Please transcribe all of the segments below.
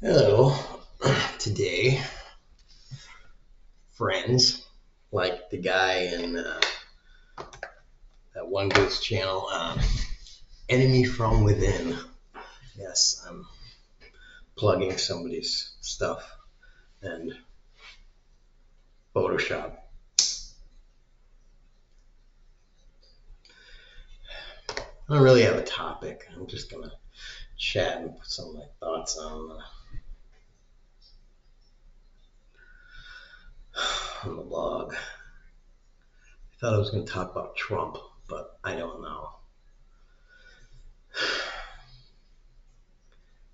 Hello. Today, friends, like the guy in that one goose channel, Enemy from Within. Yes, I'm plugging somebody's stuff and Photoshop. I don't really have a topic. I'm just going to chat and put some of my thoughts on the blog. I thought I was going to talk about Trump, but I don't know.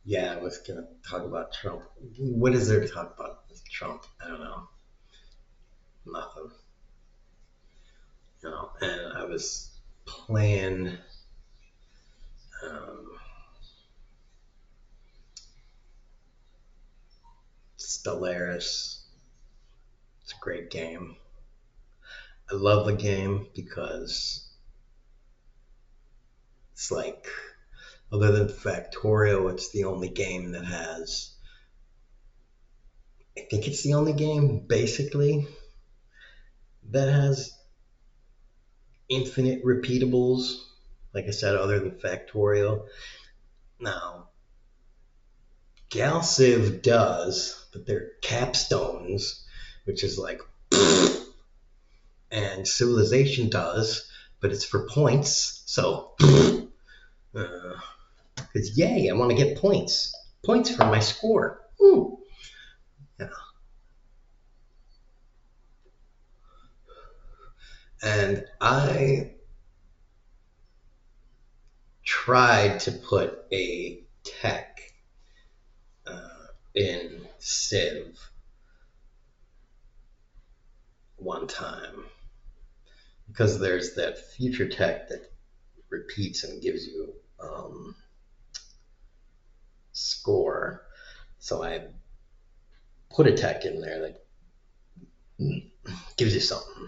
Yeah, I was going to talk about Trump. What is there to talk about with Trump? I don't know. Nothing. And I was playing um, Stellaris. It's a great game. I love the game because it's like, other than Factorio, it's the only game that has, I think it's the only game basically that has infinite repeatables. Like I said, other than Factorio. Now, Galciv does, but they're capstones, which is like, and Civilization does, but it's for points. So, because yay, I want to get points for my score. Ooh. Yeah. And I tried to put a tech in Civ one time because there's that future tech that repeats and gives you score. So I put a tech in there that gives you something.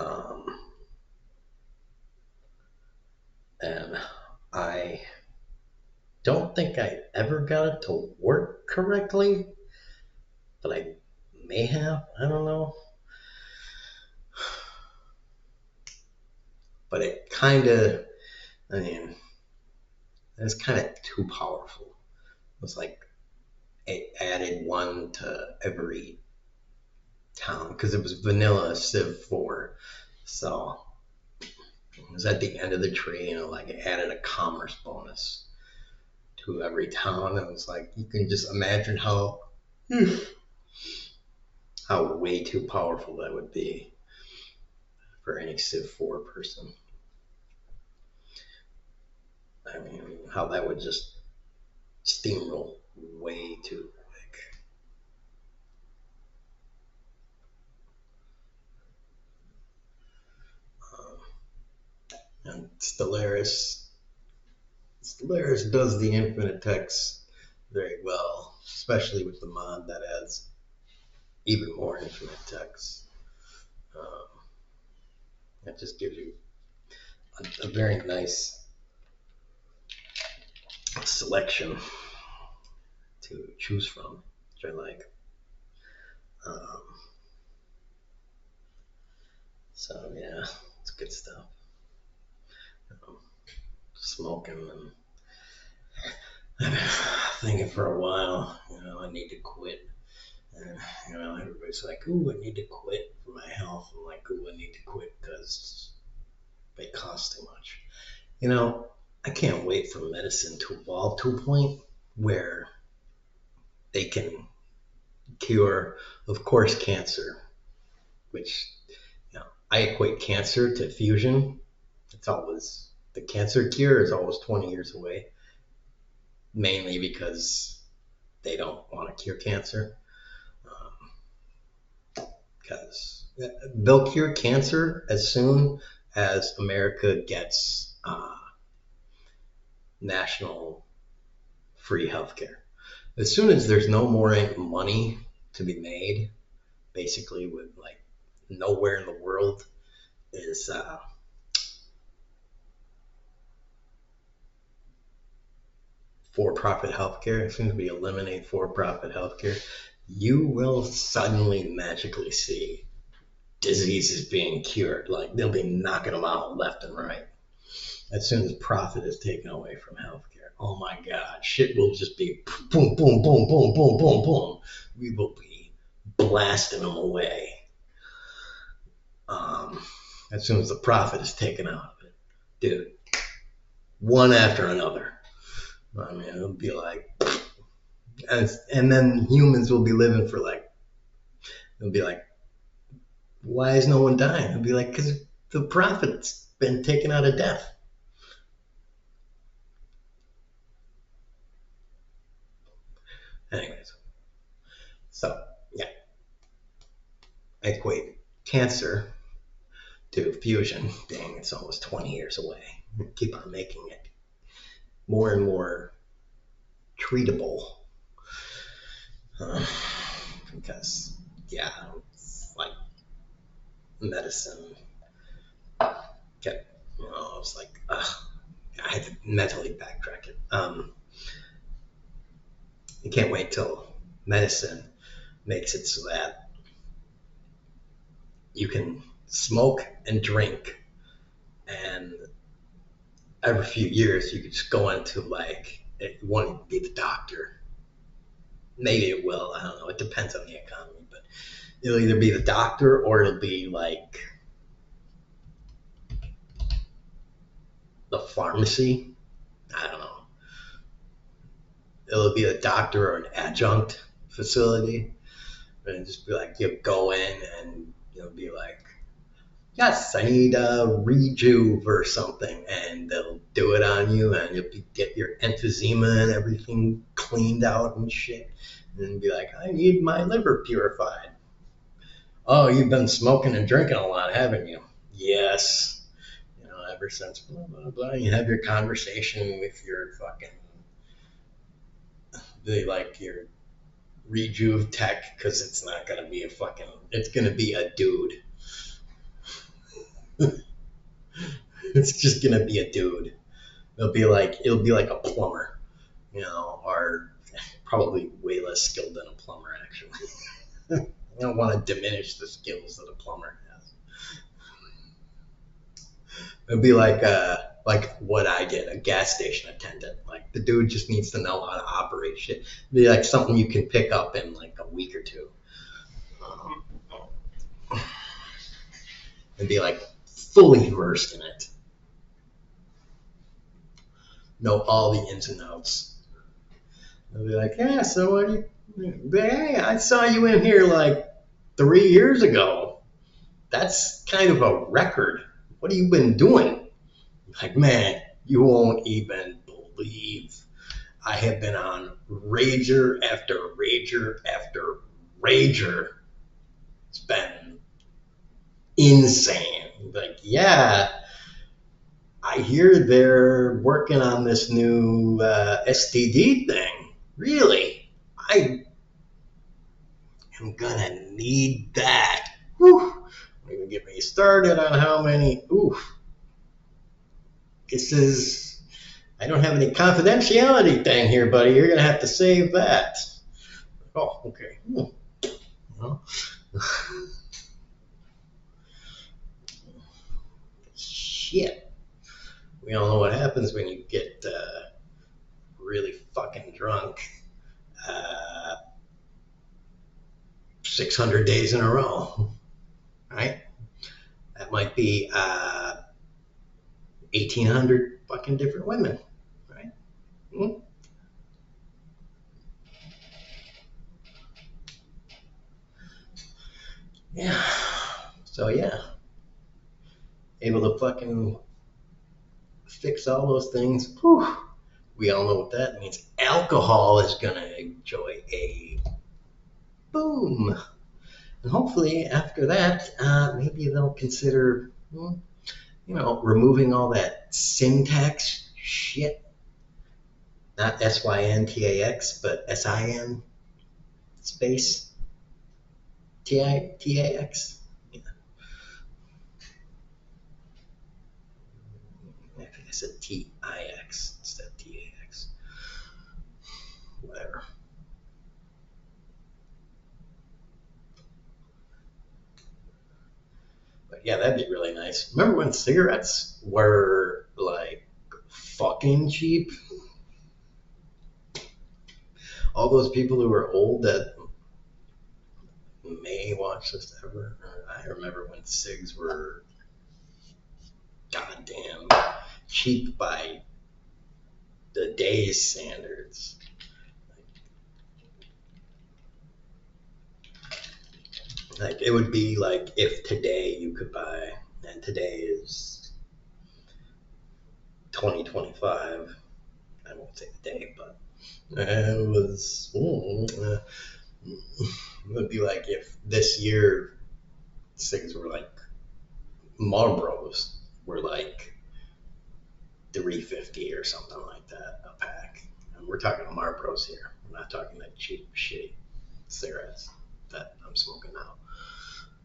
Um, and I don't think I ever got it to work correctly, but I may have. I don't know. But it kind of, I mean, it's kind of too powerful. It was like it added one to every town because it was vanilla Civ 4. So it was at the end of the tree, like it added a commerce bonus to every town. It was like you can just imagine how way too powerful that would be for any Civ 4 person. I mean, how that would just steamroll way too quick. And Stellaris does the infinite text very well, especially with the mod that adds even more infinite text. Um, that just gives you a very nice selection to choose from, which I like. Um, so yeah, it's good stuff. Smoking and I've been thinking for a while, I need to quit. And, everybody's like, ooh, I need to quit for my health. I'm like, ooh, I need to quit because they cost too much. I can't wait for medicine to evolve to a point where they can cure, of course, cancer, which, I equate cancer to fusion. It's always, the cancer cure is always 20 years away, mainly because they don't want to cure cancer. Because they'll cure cancer as soon as America gets national free healthcare. As soon as there's no more money to be made, basically, with like nowhere in the world is for-profit healthcare, as soon as we eliminate for-profit healthcare, you will suddenly magically see diseases being cured. Like they'll be knocking them out left and right as soon as profit is taken away from healthcare. Oh my God, shit will just be boom, boom, boom, boom, boom, boom, boom. We will be blasting them away um, as soon as the profit is taken out of it. Dude, one after another. I mean, it'll be like, and then humans will be living for like, it'll be like, why is no one dying? It'll be like, because the profit's been taken out of death. Anyways, so yeah, I equate cancer to fusion. Dang, it's almost 20 years away. Keep on making it more and more treatable. Uh, because, yeah, it's like medicine kept, I was like, ugh, I had to mentally backtrack it. You can't wait till medicine makes it so that you can smoke and drink, and every few years you could just go into like, you want to be the doctor. Maybe it will. I don't know. It depends on the economy, but it'll either be the doctor or it'll be like the pharmacy. I don't know. It'll be a doctor or an adjunct facility, and just be like you go in and you'll be like, yes, I need a rejuve or something, and they'll do it on you, and you'll get your emphysema and everything cleaned out and shit, and be like, I need my liver purified. Oh, you've been smoking and drinking a lot, haven't you? Yes. Ever since blah blah blah. You have your conversation with your fucking your rejuve tech, because it's not gonna be a fucking. It's gonna be a dude. It's just gonna be a dude. It'll be like a plumber, or probably way less skilled than a plumber actually. I don't want to diminish the skills that a plumber has. It'd be like what I did, a gas station attendant. Like the dude just needs to know how to operate shit. It'd be like something you can pick up in like a week or two. Um, and be like fully versed in it. Know all the ins and outs. They'll be like, yeah, so what do you, hey, I saw you in here like 3 years ago. That's kind of a record. What have you been doing? Like, man, you won't even believe I have been on rager after rager after rager. It's been insane. Like, yeah, I hear they're working on this new STD thing. Really? I am gonna need that. Whew. Don't even get me started on how many. Oof. This is. I don't have any confidentiality thing here, buddy. You're gonna have to save that. Oh, okay. Well, shit. We all know what happens when you get really fucking drunk. Uh, 600 days in a row, right? That might be 1,800 fucking different women, right? Mm-hmm. Yeah. So yeah, able to fucking fix all those things. Whew. We all know what that means. Alcohol is gonna enjoy a boom, and hopefully after that, maybe they'll consider, removing all that syntax shit. Not syntax, but sin space tax. Yeah. I think I said tix instead of tax. yeah, that'd be really nice. Remember when cigarettes were like fucking cheap? All those people who were old that may watch this ever. I remember when cigs were goddamn cheap by the day's standards. Like it would be like if today you could buy, and today is 2025. I won't say the day, but it was. It would be like if this year cigs were like Marlboros were like 350 or something like that a pack. And we're talking Marlboros here. We're not talking like cheap, shitty cigarettes that I'm smoking now.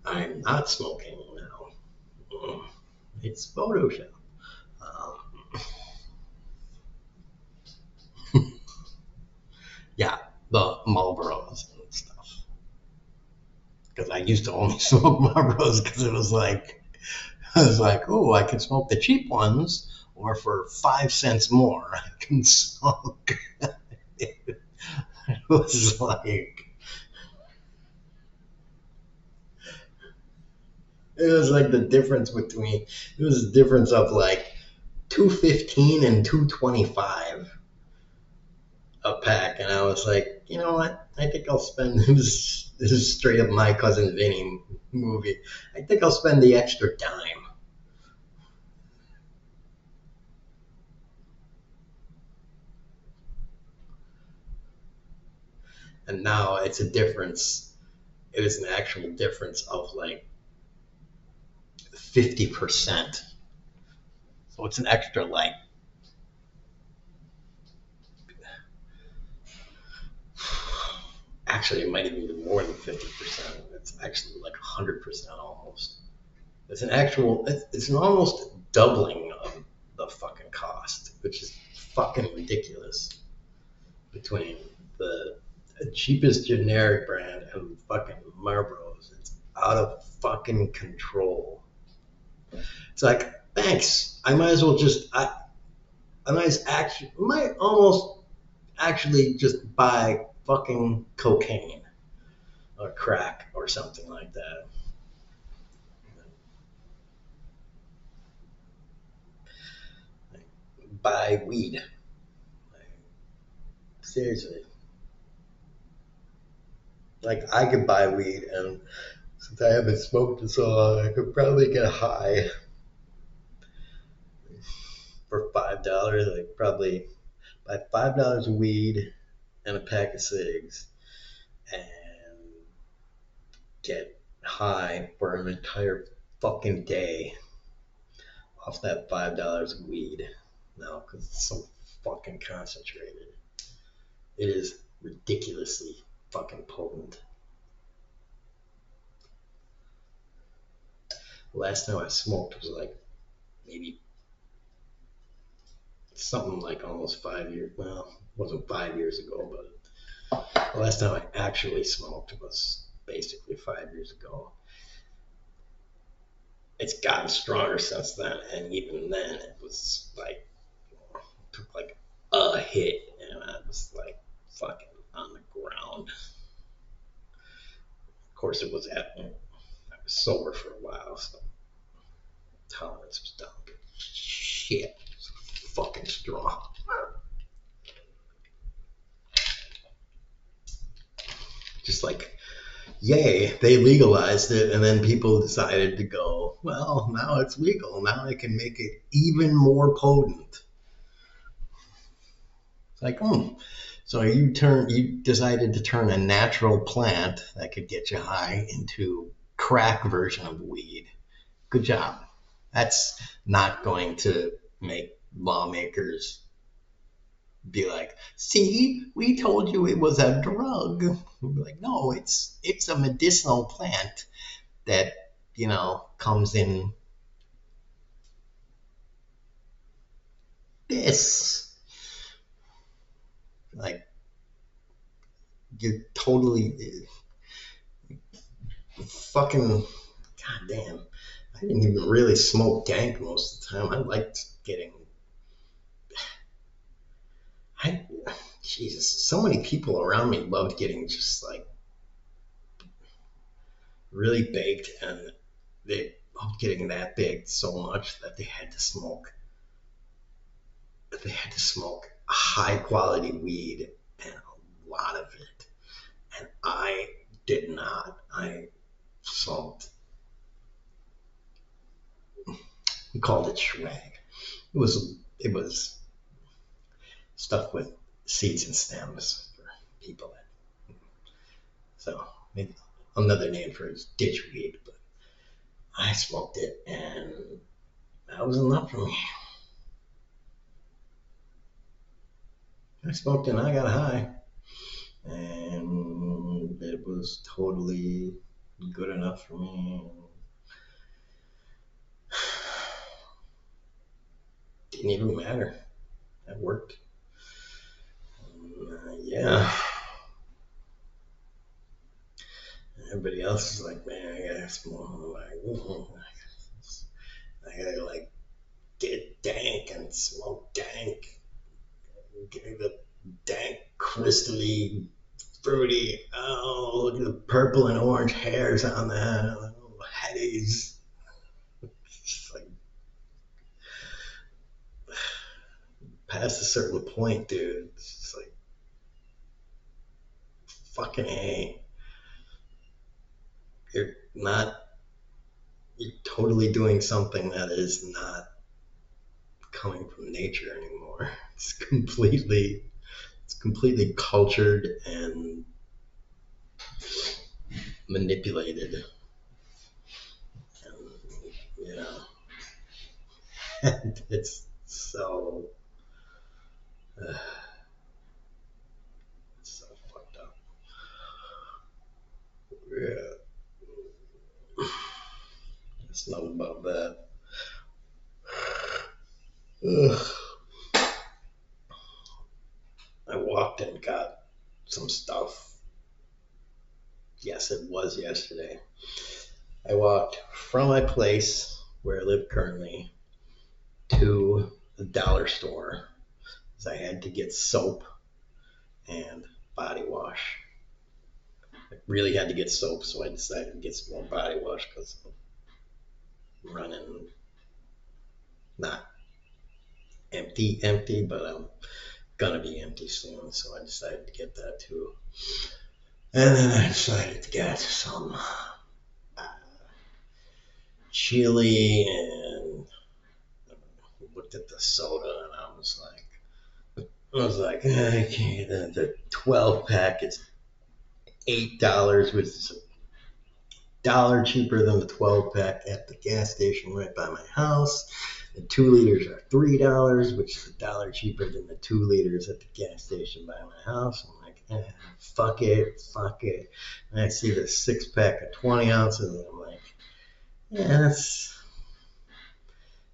I'm not smoking now. It's Photoshop. Yeah, the Marlboros and stuff. Because I used to only smoke Marlboros because it was like, oh, I can smoke the cheap ones, or for 5 cents more, I can smoke. It was like, it was like the difference between, it was a difference of like 215 and 225 a pack, and I was like, you know what? I think I'll spend this is straight up my cousin Vinny movie. I think I'll spend the extra dime. And now it's a difference. It is an actual difference of like 50%. So it's an extra like actually it might even be more than 50%. It's actually like 100% almost. It's an almost doubling of the fucking cost, which is fucking ridiculous between the cheapest generic brand and fucking Marlboros. It's out of fucking control. It's like, thanks. I might as well just might almost actually just buy fucking cocaine or crack or something like that. Buy weed. Seriously. Like I could buy weed, and since I haven't smoked in so long, I could probably get high for $5. Like probably buy $5 of weed and a pack of cigs and get high for an entire fucking day off that $5 of weed. No, because it's so fucking concentrated. It is ridiculously fucking potent. Last time I smoked was like maybe something like almost 5 years. Well, it wasn't 5 years ago, but the last time I actually smoked was basically 5 years ago. It's gotten stronger since then, and even then, it was like took like a hit, and I was like fucking on the ground. Of course, it was at I was sober for a while, so tolerance was down. But shit, it's fucking strong. Just like, yay, they legalized it, and then people decided to go, well, now it's legal. Now I can make it even more potent. It's like, so you decided to turn a natural plant that could get you high into crack version of weed. Good job. That's not going to make lawmakers be like, see, we told you it was a drug. We'll be like, no, it's a medicinal plant that, comes in this. Like, you're totally fucking goddamn. I didn't even really smoke dank most of the time. I liked getting, I, Jesus, so many people around me loved getting just like really baked, and they loved getting that baked so much that they had to smoke high quality weed and a lot of it. And I did not. I smoked, we called it swag. It was stuff with seeds and stems for people. So maybe another name for it is ditchweed, but I smoked it and that was enough for me. I smoked and I got high, and it was totally good enough for me. Didn't even matter. That worked. Yeah. Everybody else is like, man, I gotta smoke. I'm like, I gotta like get dank and smoke dank. Get the dank, crystally, fruity. Oh, look at the purple and orange hairs on that. Oh, headies. It's like past a certain point, dude. It's just like fucking A. You're not. You're totally doing something that is not coming from nature anymore. It's completely cultured and manipulated. And, you know, and it's so uh, it's so fucked up. Yeah, there's nothing about that. Ugh. I walked and got some stuff. Yes, it was yesterday. I walked from my place where I live currently to the dollar store because I had to get soap and body wash. I really had to get soap, so I decided to get some more body wash because I'm running not empty, but I'm gonna be empty soon, so I decided to get that too. And then I decided to get some chili and looked at the soda and I was like, I can't. The 12 pack is $8, which is $1 cheaper than the 12 pack at the gas station right by my house. The 2 liters are $3, which is $1 cheaper than the 2 liters at the gas station by my house. I'm like, fuck it. And I see the 6 pack of 20 ounces, and I'm like, yeah,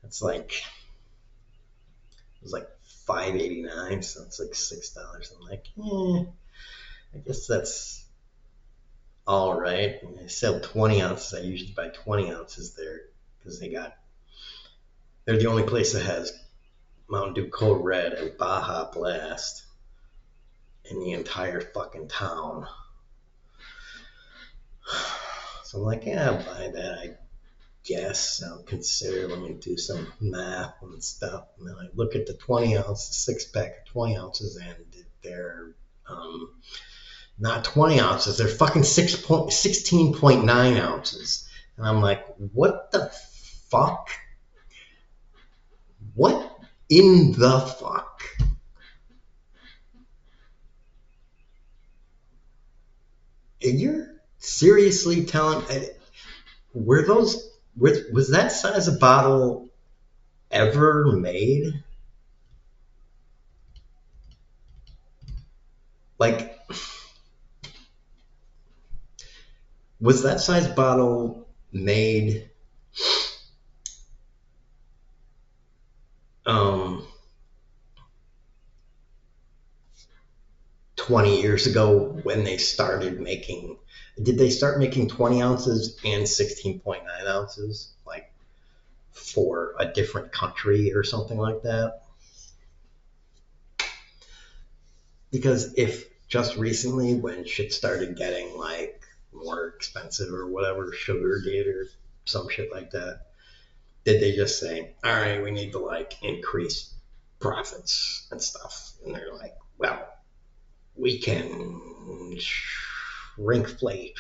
that's like, it was like $5.89, so it's like $6. I'm like, I guess that's all right. And they sell 20 ounces. I usually buy 20 ounces there because they're the only place that has Mountain Dew Code Red and Baja Blast in the entire fucking town. So I'm like, yeah, I'll buy that, I guess. I'll consider, let me do some math and stuff. And then I look at the 20 ounce, 6 pack of 20 ounces, and they're not 20 ounces, they're fucking 16.9 ounces. And I'm like, what the fuck? What in the fuck? And you're seriously telling, were those, was that size of bottle ever made? Like, was that size bottle made um 20 years ago when they started making, did they start making 20 ounces and 16.9 ounces like for a different country or something like that. Because if just recently when shit started getting like more expensive or whatever, sugar did or some shit like that, did they just say, all right, we need to like increase profits and stuff? And they're like, well, we can shrinkflate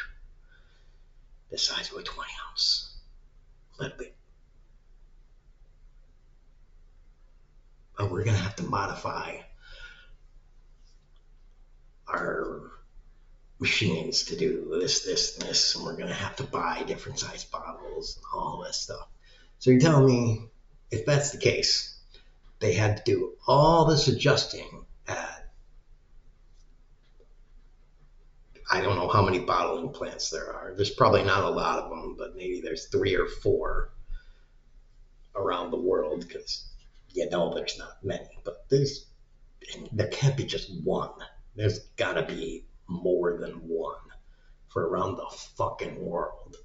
the size of a 20 ounce a little bit. But we're going to have to modify our machines to do this, and this, and we're going to have to buy different size bottles and all this stuff. So you're telling me if that's the case, they had to do all this adjusting at, I don't know how many bottling plants there are. There's probably not a lot of them, but maybe there's 3 or 4 around the world because there's not many. But there can't be just one. There's got to be more than one for around the fucking world.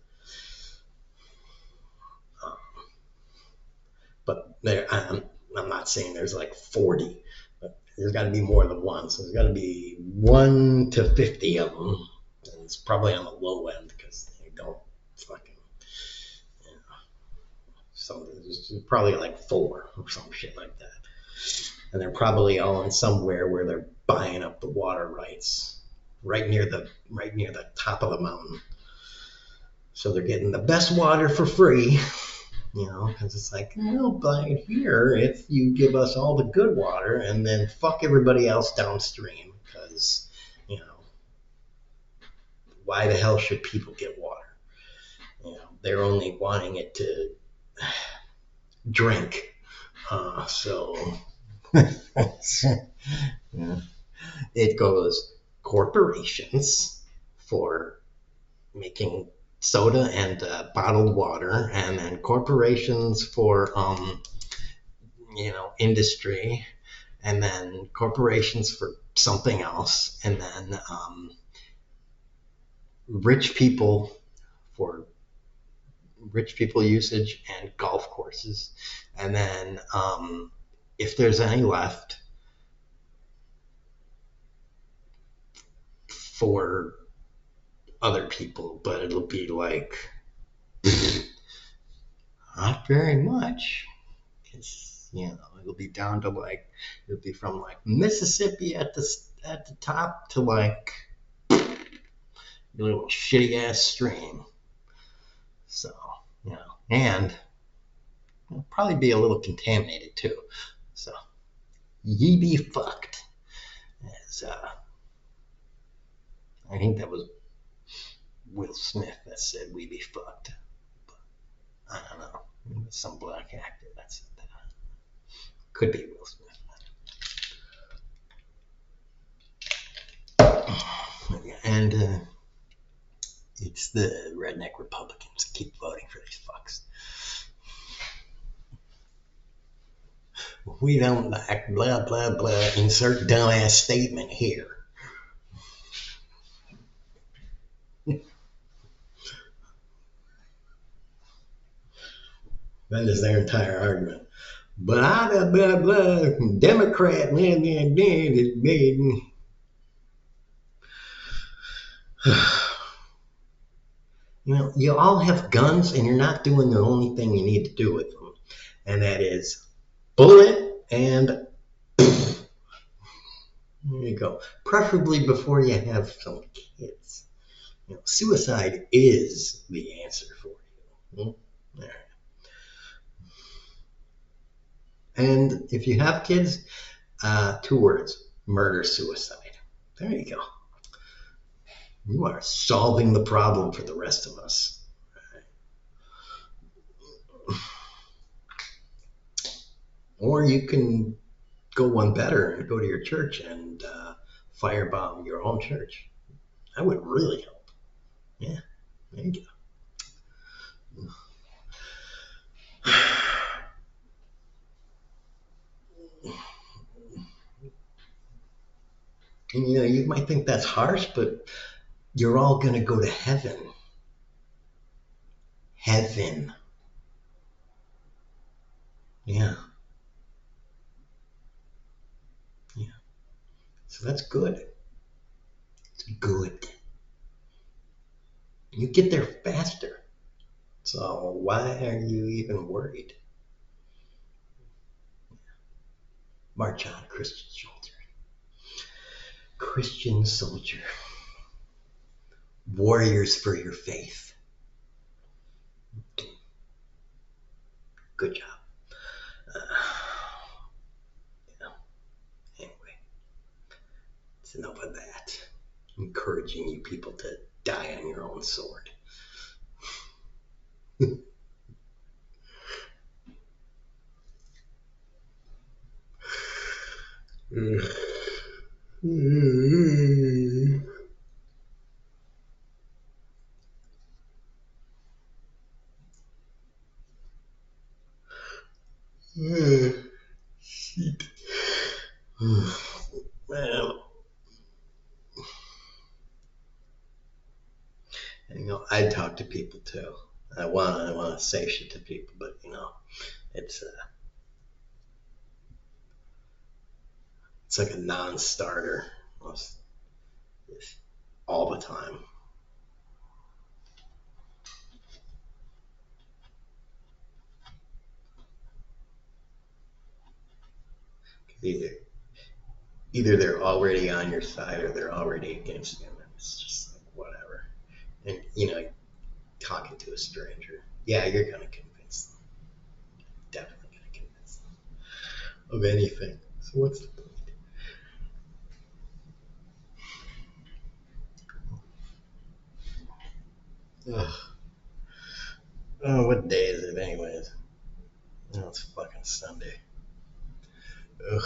But I'm not saying there's like 40, but there's got to be more than one. So there's got to be 1 to 50 of them. And it's probably on the low end because they don't fucking, so there's probably like 4 or some shit like that. And they're probably all in somewhere where they're buying up the water rights right near the top of the mountain. So they're getting the best water for free, because it's like, we'll buy it here if you give us all the good water and then fuck everybody else downstream, because, why the hell should people get water? They're only wanting it to drink. So it goes corporations for making soda and bottled water, and then corporations for industry, and then corporations for something else, and then rich people for rich people usage and golf courses, and then if there's any left, for other people, but it'll be like not very much. It'll be down to like, it'll be from like Mississippi at the top to like a little shitty ass stream. So, and it'll probably be a little contaminated too. So, ye be fucked. As I think that was Will Smith that said we be fucked. But I don't know. It was some black actor that said that. Could be Will Smith. And it's the redneck Republicans keep voting for these fucks. We don't like blah, blah, blah. Insert dumbass statement here. That is their entire argument. But I blah blah Democrat man. You all have guns, and you're not doing the only thing you need to do with them, and that is bullet and there you go. Preferably before you have some kids. Suicide is the answer for you. There. And if you have kids, 2 words: murder suicide. There you go. You are solving the problem for the rest of us. Or you can go one better and go to your church and firebomb your own church. That would really help. Yeah, there you go. And, you might think that's harsh, but you're all going to go to heaven. Heaven. Yeah. Yeah. So that's good. It's good. You get there faster. So why are you even worried? March on, Christian soldier. Christian soldier. Warriors for your faith. Good job. Yeah. Anyway, it's enough of that. Encouraging you people to die on your own sword. Shit. Man, I talk to people too. I wanna say shit to people, but it's it's like a non-starter all the time. Either either they're already on your side or they're already against you. And it's just like whatever. And talking to a stranger, yeah, you're gonna convince them. Definitely gonna convince them of anything. So what's the point? Ugh. Oh, what day is it, anyways? Oh, it's fucking Sunday. Ugh.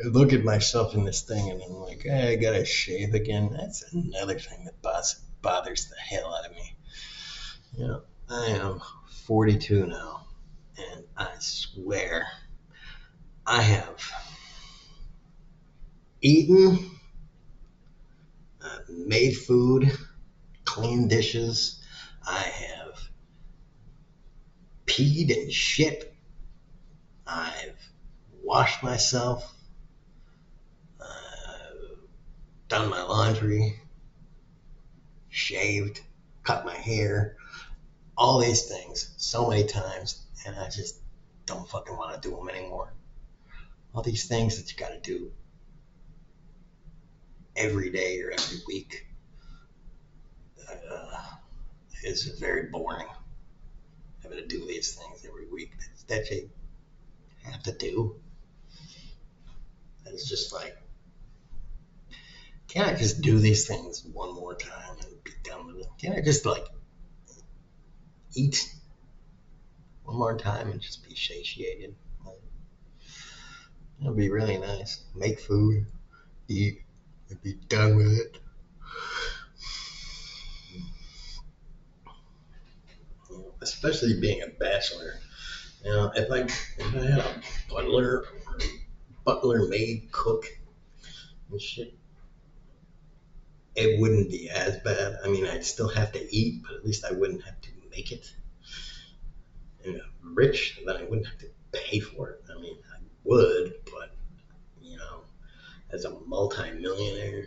I look at myself in this thing and I'm like, I gotta shave again. That's another thing that bothers the hell out of me. I am 42 now, and I swear I have eaten, made food, cleaned dishes. I have peed and shit. I've washed myself. I've done my laundry, shaved, cut my hair, all these things so many times, and I just don't fucking want to do them anymore. All these things that you got to do every day or every week uh, is very boring. Having to do these things every week that you have to do. It's just like, can't I just do these things one more time and be done with it? Can't I just like eat one more time and just be satiated? Like, it'd be really nice. Make food, eat, and be done with it. Especially being a bachelor. If I had a butler maid cook and shit, it wouldn't be as bad. I mean, I'd still have to eat, but at least I wouldn't have to make it. And rich, then I wouldn't have to pay for it. I mean, I would, but you know, as a multi-millionaire,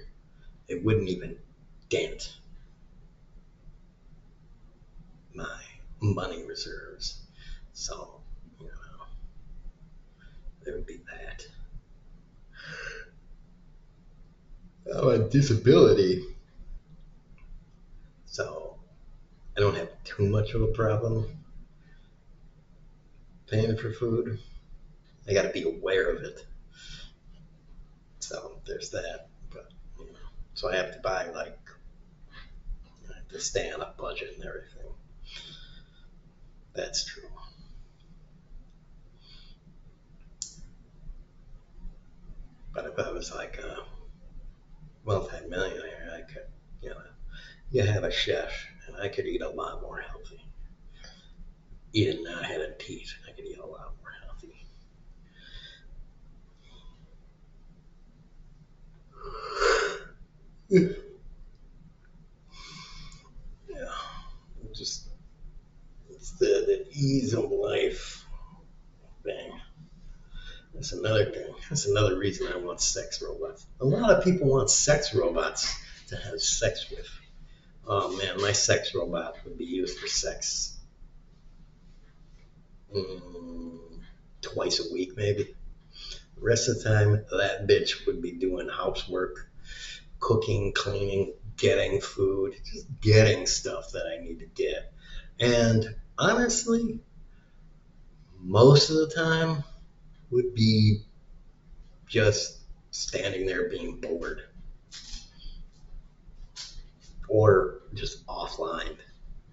it wouldn't even dent my money reserves. So, you know, there would be that. Oh, a disability. So I don't have too much of a problem paying for food. I got to be aware of it. So there's that. But so I have to buy like I have to stay on a budget and everything. That's true. But if I was like a multi-millionaire, I could, you know, you have a chef, and I could eat a lot more healthy. Even now I had a teeth, I could eat a lot more healthy. Yeah, just it's the ease of life thing. That's another reason I want sex robots. A lot of people want sex robots to have sex with. Oh man, my sex robot would be used for sex mm, twice a week, maybe. The rest of the time, that bitch would be doing housework, cooking, cleaning, getting food, just getting stuff that I need to get. And honestly, most of the time would be just standing there being bored or just offline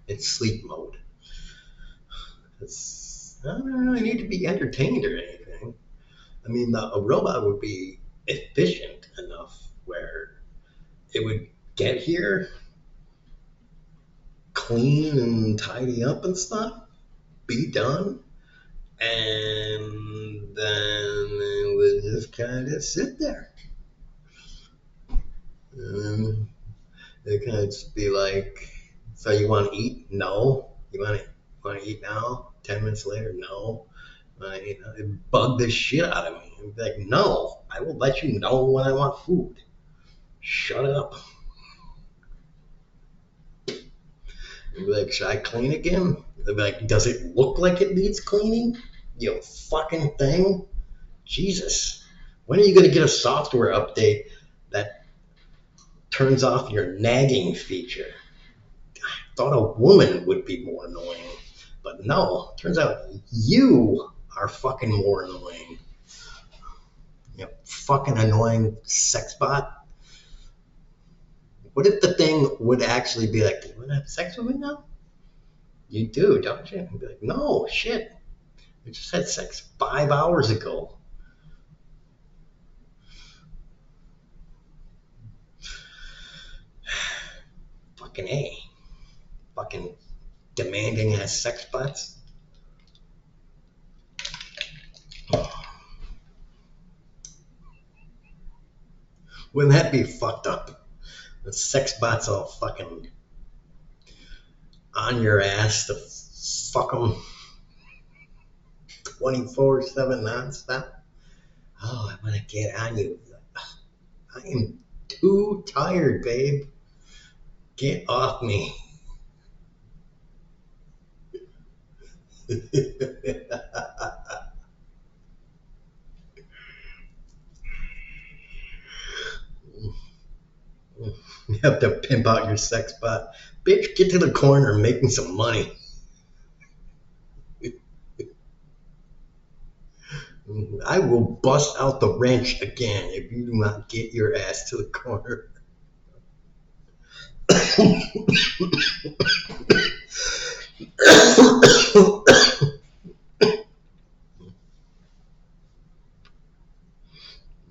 in sleep mode. I don't really need to be entertained or anything. I mean, a robot would be efficient enough where it would get here, clean and tidy up and stuff, be done, and then it would just kind of sit there. And it kind of just be like, so you want to eat? No. You want to eat now? 10 minutes later? No. It bugged the shit out of me. I'd be like, no, I will let you know when I want food. Shut up. I'd be like, should I clean again? They'd be like, does it look like it needs cleaning? You fucking thing. Jesus. When are you going to get a software update that turns off your nagging feature? I thought a woman would be more annoying. But no, turns out you are fucking more annoying. You fucking annoying sex bot. What if the thing would actually be like, you want to have sex with me now? You do, don't you? And be like, no, shit. I just had sex 5 hours ago. Fucking A. Fucking demanding ass sex bots. Wouldn't that be fucked up? The sex bots all fucking on your ass to fuck them 24/7 nonstop. Oh, I want to get on you. I am too tired, babe. Get off me. You have to pimp out your sex bot. Bitch, get to the corner and make me some money. I will bust out the wrench again if you do not get your ass to the corner.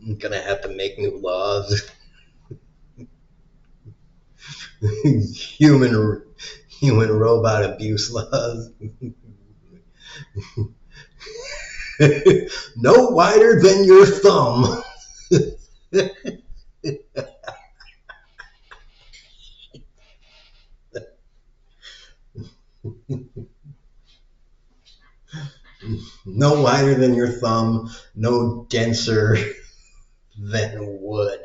I'm gonna have to make new laws. human human robot abuse laws. No wider than your thumb. No wider than your thumb, no denser than wood.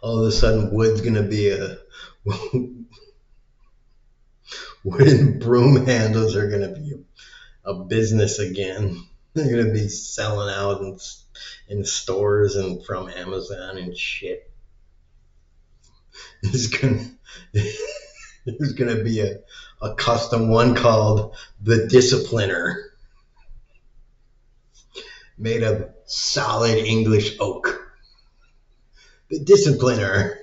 All of a sudden, wood's gonna be wooden broom handles are gonna be a business again. They're gonna be selling out in stores and from Amazon and shit. There's gonna be a custom one called the Discipliner, made of solid English oak. The Discipliner.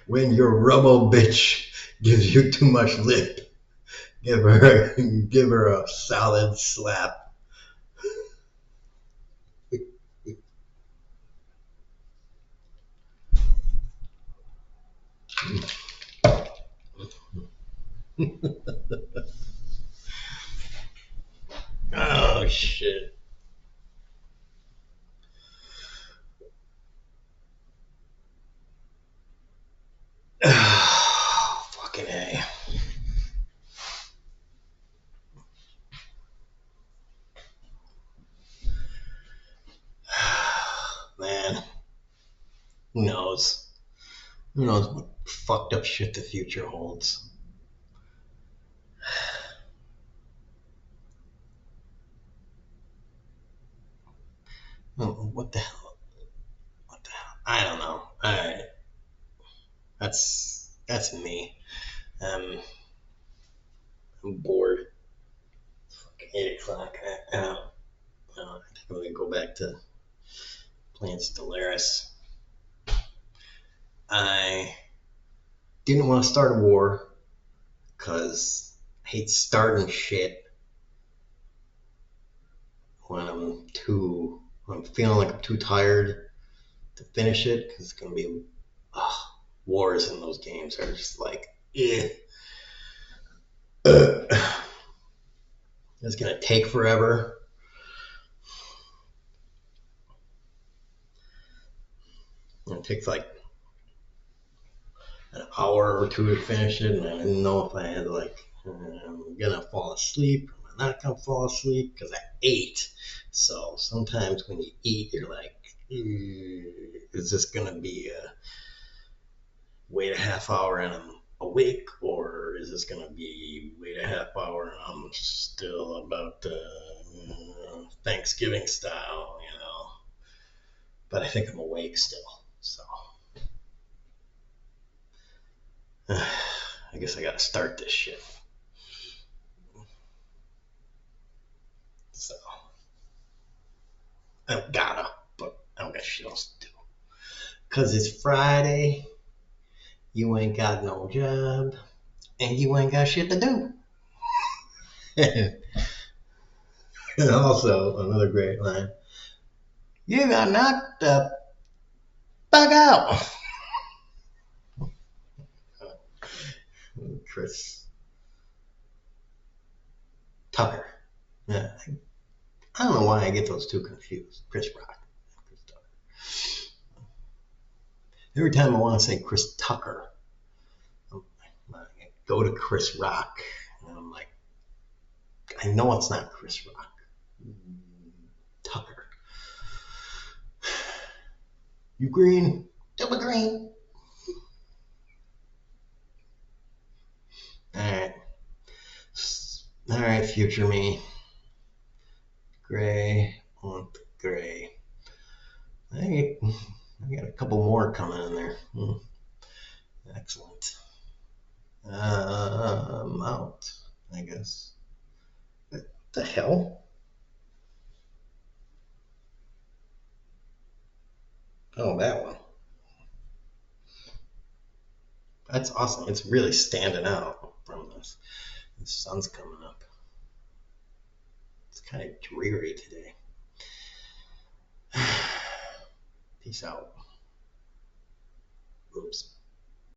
When your robo bitch gives you too much lip, give her a solid slap. Oh shit. Fucking A. Who knows? Who knows what fucked up shit the future holds? What the hell? What the hell? I don't know. That's me. Um, I'm bored. It's fucking 8 o'clock. I think I'm gonna go back to playing Stellaris. I didn't want to start a war because I hate starting shit when I'm feeling like I'm too tired to finish it because it's gonna be wars in those games are just like it's gonna take forever. It takes like an hour or two to finish it, and I didn't know if I had I'm gonna fall asleep. Am I not gonna fall asleep because I ate? So sometimes when you eat, you're like, is this gonna be wait a half hour and I'm awake, or is this gonna be wait a half hour and I'm still about Thanksgiving style, But I think I'm awake still, so I guess I gotta start this shit. So I gotta, but I don't got shit else to do. Cause it's Friday, you ain't got no job, and you ain't got shit to do. And also another great line: you got knocked the fuck out. Chris Tucker. Yeah, I don't know why I get those two confused. Chris Rock. Chris Tucker. Every time I want to say Chris Tucker, I go to Chris Rock, and I'm like, I know it's not Chris Rock. Tucker. You green? Double green. All right. All right, future me. Gray on gray. I got a couple more coming in there. Excellent. Out, I guess. What the hell? Oh, that one. That's awesome. It's really standing out from this. The sun's coming up. It's kind of dreary today. Peace out. Oops.